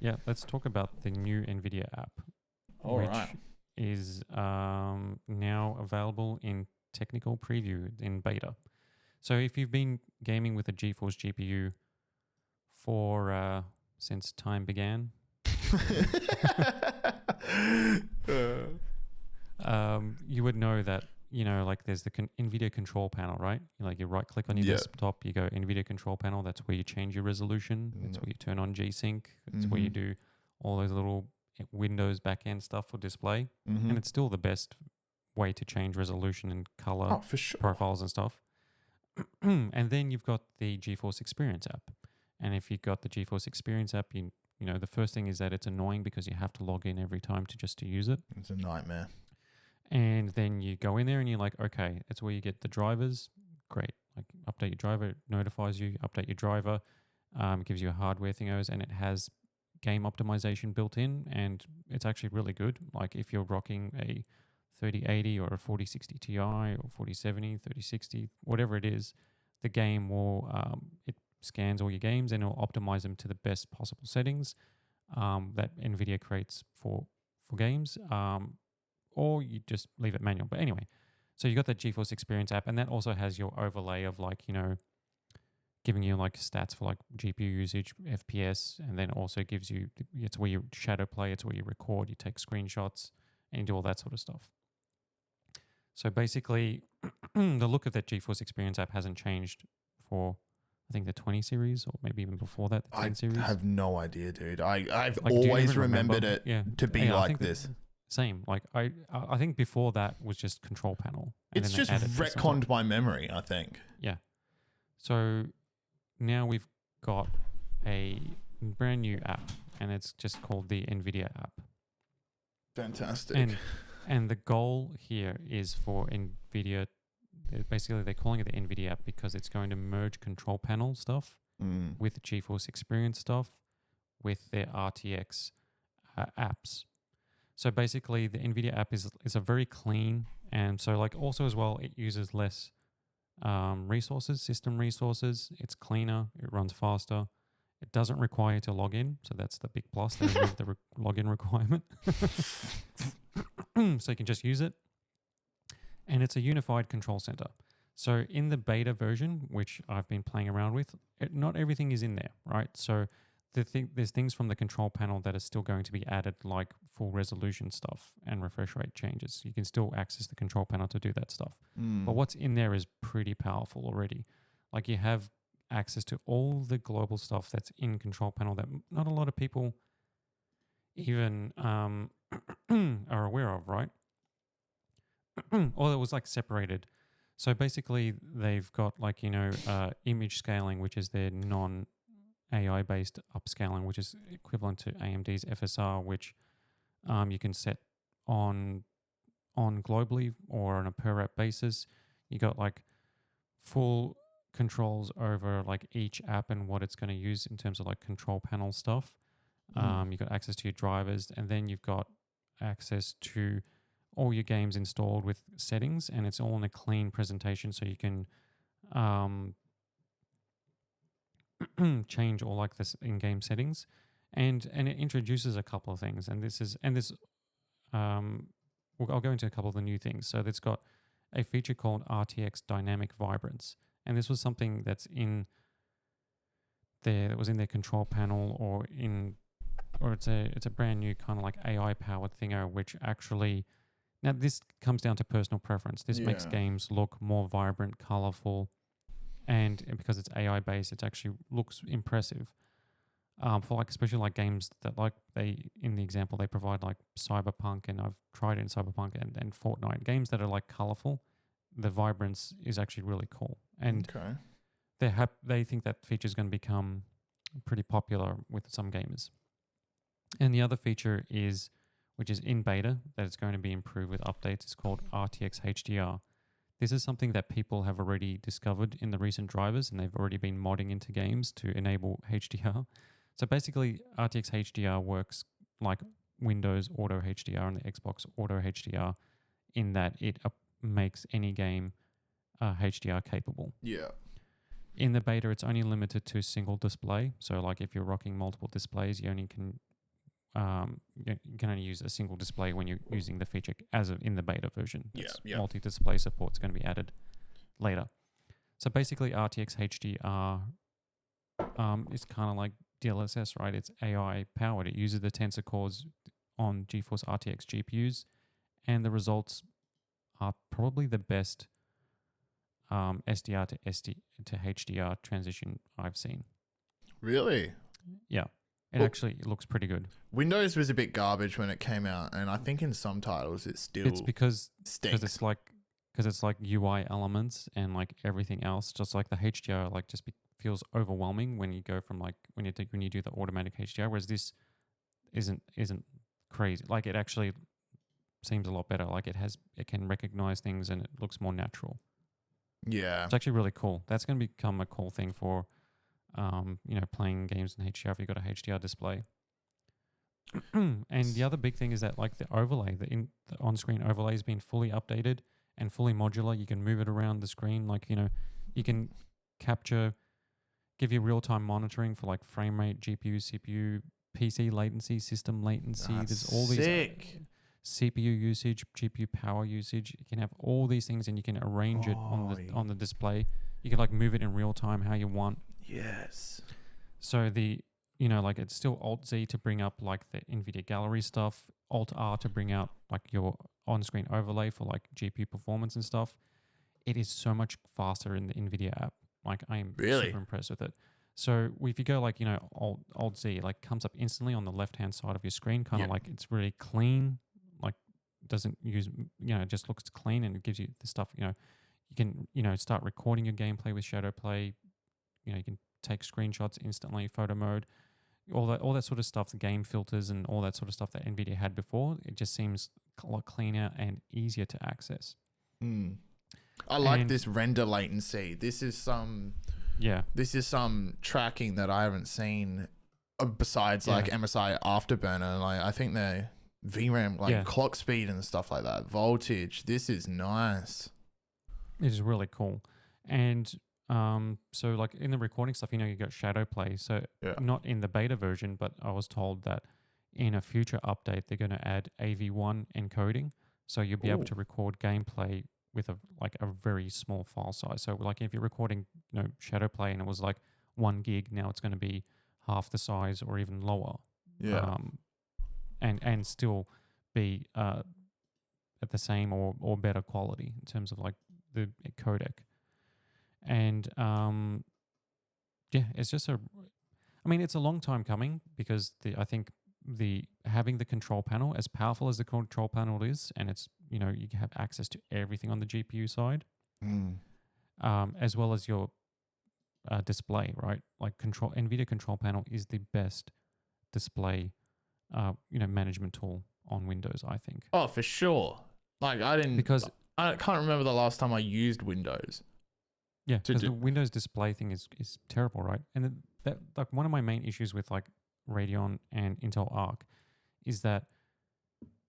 Yeah. Let's talk about the new NVIDIA app, which is now available in technical preview in beta. So if you've been gaming with a GeForce GPU for since time began, you would know that, like there's the NVIDIA control panel, right? You right click on your desktop, you go NVIDIA control panel. That's where you change your resolution. That's where you turn on G-Sync. That's where you do all those little Windows backend stuff for display. And it's still the best way to change resolution and color profiles and stuff. And then you've got the GeForce Experience app. And if you've got the GeForce Experience app, you know, the first thing is that it's annoying because you have to log in every time to use it. It's a nightmare. And then you go in there and you're like, okay, it's where you get the drivers. Great. Like update your driver, it notifies you, update your driver, it gives you a hardware thingos, and it has game optimization built in, and it's actually really good. Like if you're rocking a 3080 or a 4060 Ti or 4070, 3060, whatever it is, the game will, it scans all your games and it'll optimize them to the best possible settings that NVIDIA creates for games, or you just leave it manual. But anyway, so you got the GeForce Experience app, and that also has your overlay of giving you like stats for like GPU usage, FPS, and then also gives you, it's where you shadow play, it's where you record, you take screenshots, and you do all that sort of stuff. So basically, the look of that GeForce Experience app hasn't changed for, I think, the 20 series, or maybe even before that, the 10 series. I have no idea, dude. I've always remembered it to be like this. Same. Like I think before that was just control panel. It's just retconned my memory, I think. Yeah. So now we've got a brand new app, and it's just called the NVIDIA app. Fantastic. And the goal here is for NVIDIA, basically they're calling it the NVIDIA app because it's going to merge control panel stuff with GeForce Experience stuff with their RTX apps. So basically the NVIDIA app is a very clean, and so like also as well, it uses less system resources. It's cleaner, it runs faster. It doesn't require you to log in, so that's the big plus. They removed the login requirement. So you can just use it. And it's a unified control center. So in the beta version, which I've been playing around with, not everything is in there, right? So there's things from the control panel that are still going to be added, like full resolution stuff and refresh rate changes. You can still access the control panel to do that stuff. But what's in there is pretty powerful already. Like you have access to all the global stuff that's in control panel that not a lot of people even are aware of, right? Or it was like separated. So basically they've got like, image scaling, which is their non-AI based upscaling, which is equivalent to AMD's FSR, which you can set on globally or on a per app basis. You got like full controls over like each app and what it's going to use in terms of like control panel stuff. You've got access to your drivers, and then you've got access to all your games installed with settings, and it's all in a clean presentation, so you can change all like this in-game settings, and it introduces a couple of things, I'll go into a couple of the new things. So it's got a feature called RTX Dynamic Vibrance, and this was something that's in there, that was in their control panel, or it's a brand new kind of like AI powered thingo, which actually, now this comes down to personal preference. This makes games look more vibrant, colorful, and because it's AI based, it actually looks impressive. For like, especially like games that like in the example they provide like Cyberpunk, and I've tried it in Cyberpunk and Fortnite, games that are like colorful, the vibrance is actually really cool. And they think that feature is going to become pretty popular with some gamers. And the other feature is, which is in beta, that it's going to be improved with updates. It's called RTX HDR. This is something that people have already discovered in the recent drivers, and they've already been modding into games to enable HDR. So basically, RTX HDR works like Windows Auto HDR and the Xbox Auto HDR, in that it makes any game HDR capable. Yeah. In the beta, it's only limited to single display. So like if you're rocking multiple displays, you can only use a single display when you're using the feature as in the beta version. Multi-display support is going to be added later. So basically, RTX HDR is kind of like DLSS, right? It's AI powered. It uses the tensor cores on GeForce RTX GPUs, and the results are probably the best SDR to HDR transition I've seen. Really? Yeah. It looks pretty good. Windows was a bit garbage when it came out, and I think in some titles it's because stinks. it's like UI elements and like everything else. Just like the HDR, like feels overwhelming when you go from like when you do the automatic HDR, whereas this isn't crazy. Like it actually seems a lot better. Like it can recognize things and it looks more natural. Yeah, it's actually really cool. That's going to become a cool thing for playing games in HDR if you've got a HDR display. And the other big thing is that like the overlay, the on-screen overlay has been fully updated and fully modular. You can move it around the screen. Like, you can give you real-time monitoring for like frame rate, GPU, CPU, PC latency, system latency. There's all these CPU usage, GPU power usage. You can have all these things and you can arrange it on the display. You can like move it in real time how you want. Yes. So like it's still Alt-Z to bring up like the NVIDIA gallery stuff, Alt-R to bring out like your on-screen overlay for like GPU performance and stuff. It is so much faster in the NVIDIA app. Like I am super impressed with it. So if you go like, Alt-Z, like comes up instantly on the left-hand side of your screen, kind of like it's really clean, like doesn't use, it just looks clean and it gives you the stuff, you can, start recording your gameplay with shadow play. You can take screenshots instantly, photo mode, all that sort of stuff, the game filters and all that sort of stuff that NVIDIA had before. It just seems a lot cleaner and easier to access. I like this render latency. This is some tracking that I haven't seen besides like MSI Afterburner. Like I think the VRAM, clock speed and stuff like that, voltage. This is nice. It is really cool. And so like in the recording stuff, you got shadow play. So not in the beta version, but I was told that in a future update, they're going to add AV1 encoding. So you'll be able to record gameplay with a very small file size. So like if you're recording, shadow play and it was like 1 gig, now it's going to be half the size or even lower. Yeah. And still be at the same or better quality in terms of like the codec. And it's just it's a long time coming because I think having the control panel, as powerful as the control panel is, and it's you have access to everything on the GPU side, as well as your display, right? Like NVIDIA control panel is the best display management tool on Windows, I think. Oh, for sure. Like I can't remember the last time I used Windows. Yeah, because the Windows display thing is terrible, right? And that like one of my main issues with like Radeon and Intel Arc is that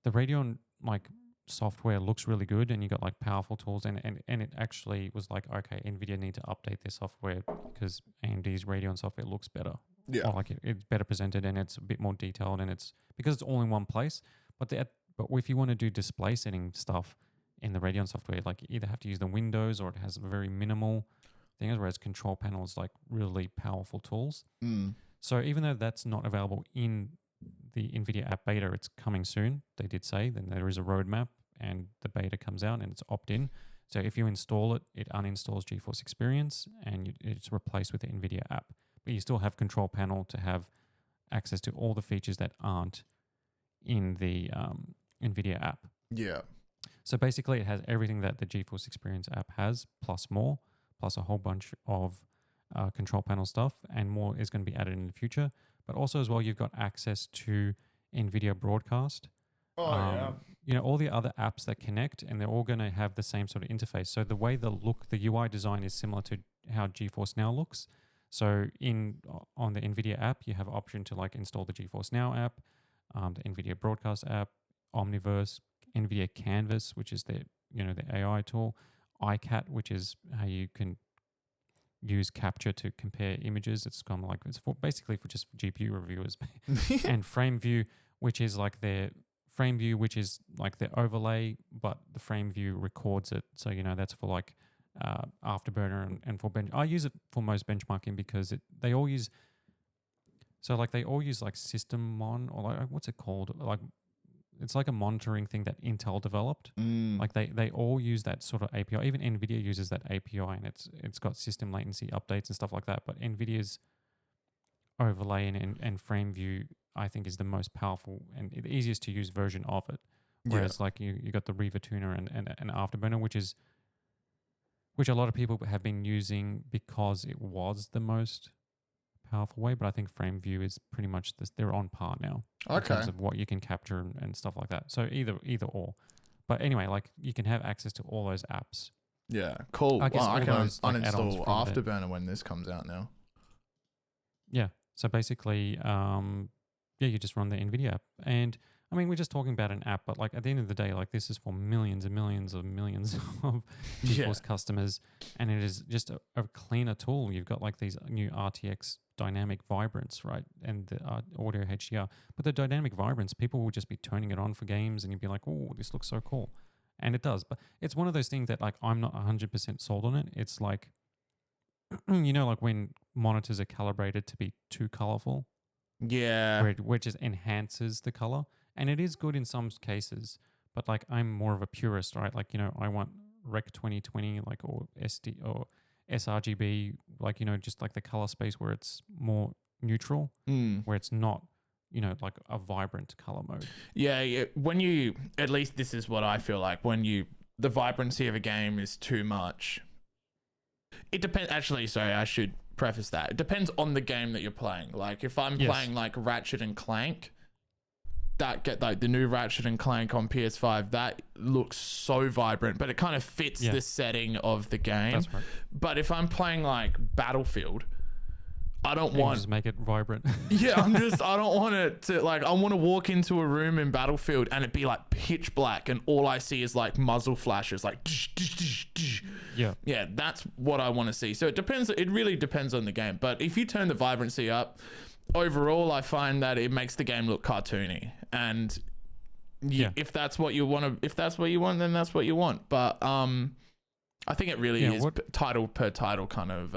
the Radeon like software looks really good and you got like powerful tools and it actually was like, okay, NVIDIA need to update their software because AMD's Radeon software looks better. Yeah. Or like it's better presented and it's a bit more detailed and it's because it's all in one place. But if you want to do display setting stuff in the Radeon software, like you either have to use the Windows or it has very minimal things, whereas control panels like really powerful tools. So even though that's not available in the NVIDIA App beta, it's coming soon. They did say then there is a roadmap and the beta comes out and it's opt-in. So if you install it, it uninstalls GeForce Experience and it's replaced with the NVIDIA App. But you still have control panel to have access to all the features that aren't in the NVIDIA App. Yeah. So basically it has everything that the GeForce Experience app has, plus more, plus a whole bunch of control panel stuff, and more is going to be added in the future. But also as well, you've got access to NVIDIA Broadcast. All the other apps that connect, and they're all going to have the same sort of interface. So the way the UI design is similar to how GeForce Now looks. So on the NVIDIA app, you have an option to like install the GeForce Now app, the NVIDIA Broadcast app, Omniverse, NVIDIA Canvas, which is the AI tool, iCat, which is how you can use capture to compare images. It's kind of like it's basically for just GPU reviewers. And frame view, which is like their overlay, but the frame view records it. So that's for like Afterburner and for bench. I use it for most benchmarking because they all use like System Mon, or like what's it called? Like it's like a monitoring thing that Intel developed. Like they all use that sort of API. Even NVIDIA uses that API, and it's got system latency updates and stuff like that. But NVIDIA's overlay and frame view, I think, is the most powerful and the easiest to use version of it. Whereas like you got the Riva Tuner and Afterburner, which a lot of people have been using because it was the most powerful way, but I think frame view is pretty much they're on par now in terms of what you can capture and stuff like that. So either or. But anyway, like you can have access to all those apps. Yeah, cool. I can uninstall Afterburner there when this comes out now. Yeah. So basically, you just run the NVIDIA app. And I mean, we're just talking about an app, but like at the end of the day, like this is for millions and millions of GeForce customers, and it is just a cleaner tool. You've got like these new RTX dynamic vibrance, right? And the audio HDR. But the dynamic vibrance, people will just be turning it on for games and you'd be like, oh, this looks so cool. And it does. But it's one of those things that like I'm not 100% sold on it. It's like, like when monitors are calibrated to be too colorful. Yeah. Where it just enhances the color. And it is good in some cases, but like I'm more of a purist, right? Like, I want Rec 2020, like, or SD or sRGB, like, just like the color space where it's more neutral, where it's not, like a vibrant color mode. Yeah. When at least this is what I feel like, when the vibrancy of a game is too much. It depends. Actually, sorry, I should preface that. It depends on the game that you're playing. Like if I'm playing like Ratchet and Clank, the new Ratchet and Clank on PS5, that looks so vibrant, but it kind of fits the setting of the game. That's right. But if I'm playing like Battlefield, I don't want just make it vibrant. I don't want it to like, I want to walk into a room in Battlefield and it be like pitch black and all I see is like muzzle flashes, like yeah, that's what I want to see. So it really depends on the game. But if you turn the vibrancy up, overall I find that it makes the game look cartoony. And if that's what you want, then that's what you want. But I think it really is title per title kind of.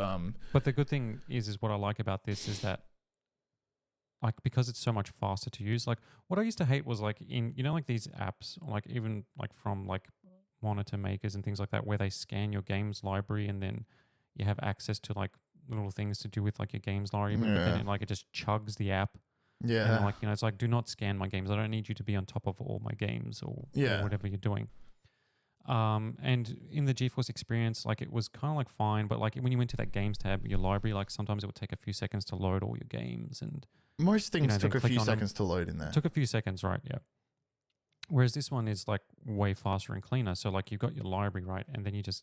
But the good thing is what I like about this is that, like, because it's so much faster to use. Like, what I used to hate was like like these apps, like even like from like monitor makers and things like that, where they scan your games library and then you have access to like little things to do with like your games library, but then it just chugs the app. Yeah. And like, it's like, do not scan my games. I don't need you to be on top of all my games or whatever you're doing. And in the GeForce experience, like it was kind of like fine, but like when you went to that games tab, your library, like sometimes it would take a few seconds to load all your games, and most things took a few seconds to load in there. Took a few seconds, right? Yeah. Whereas this one is like way faster and cleaner. So like you've got your library, right? And then it's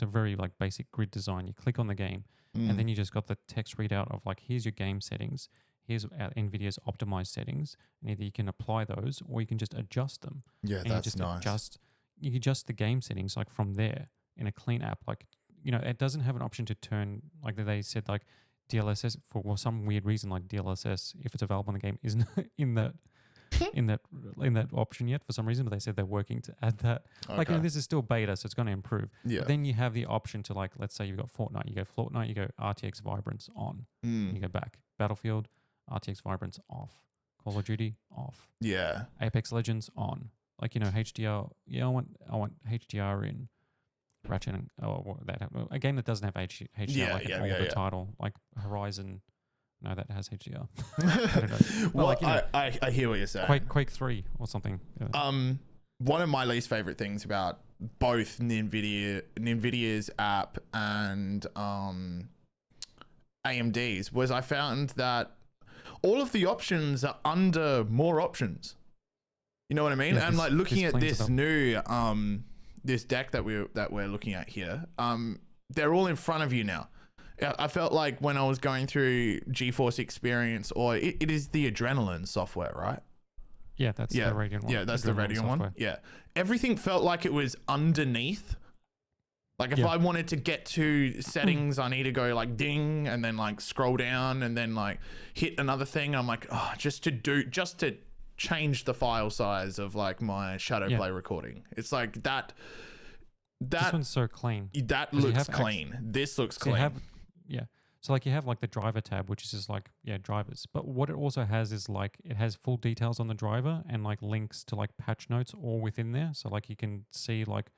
a very like basic grid design. You click on the game and then you just got the text readout of like, here's your game settings. Here's NVIDIA's optimized settings. And either you can apply those or you can just adjust them. Yeah, and that's nice. You adjust the game settings like from there in a clean app. Like, it doesn't have an option to turn, like they said, like DLSS for some weird reason, like DLSS, if it's available in the game, isn't in that option yet for some reason, but they said they're working to add that. Okay. Like, this is still beta, so it's going to improve. Yeah. But then you have the option to, like, let's say you've got Fortnite, you go RTX Vibrance on, you go back. Battlefield, RTX Vibrance off. Call of Duty off. Yeah. Apex Legends on. Like, HDR. Yeah, I want HDR in Ratchet and a game that doesn't have HDR the title, like Horizon. No, that has HDR. I don't know. Well, like, I hear what you're saying. Quake 3 or something. One of my least favorite things about both NVIDIA's app and AMD's was I found that all of the options are under more options. You know what I mean? Yeah, and like looking at this new this deck that we're looking at here, they're all in front of you now. I felt like when I was going through GeForce Experience, or it is the Adrenaline software, right? Yeah, that's the Radeon one. Yeah, that's the Radeon one. Yeah. Everything felt like it was underneath Like if I wanted to get to settings, I need to go like ding and then like scroll down and then like hit another thing. I'm like, oh, just to change the file size of like my Shadowplay recording. It's like that. This one's so clean. That looks clean. This looks clean. So like you have like the driver tab, which is just like, drivers. But what it also has is like, it has full details on the driver and like links to like patch notes all within there. So like you can see like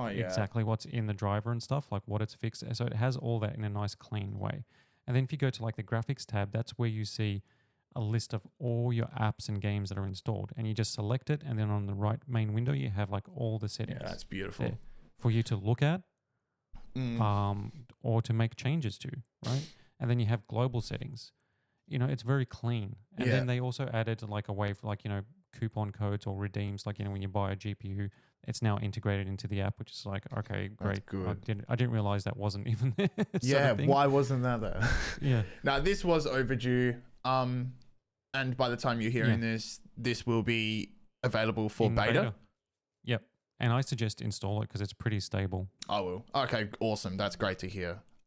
exactly what's in the driver and stuff, like what it's fixed. So it has all that in a nice clean way. And then if you go to like the graphics tab, that's where you see a list of all your apps and games that are installed. And you just select it. And then on the right main window, you have like all the settings. Yeah, that's beautiful. For you to look at. Or to make changes to, right? And then you have global settings. It's very clean. And then they also added like a way for like, coupon codes or redeems. Like, when you buy a GPU, it's now integrated into the app, which is like, okay, great. I didn't realize that wasn't even there. Yeah, why wasn't that there? Yeah. Now, this was overdue. And by the time you're hearing this will be available for beta. Yep. And I suggest install it because it's pretty stable. I will. Okay, awesome. That's great to hear.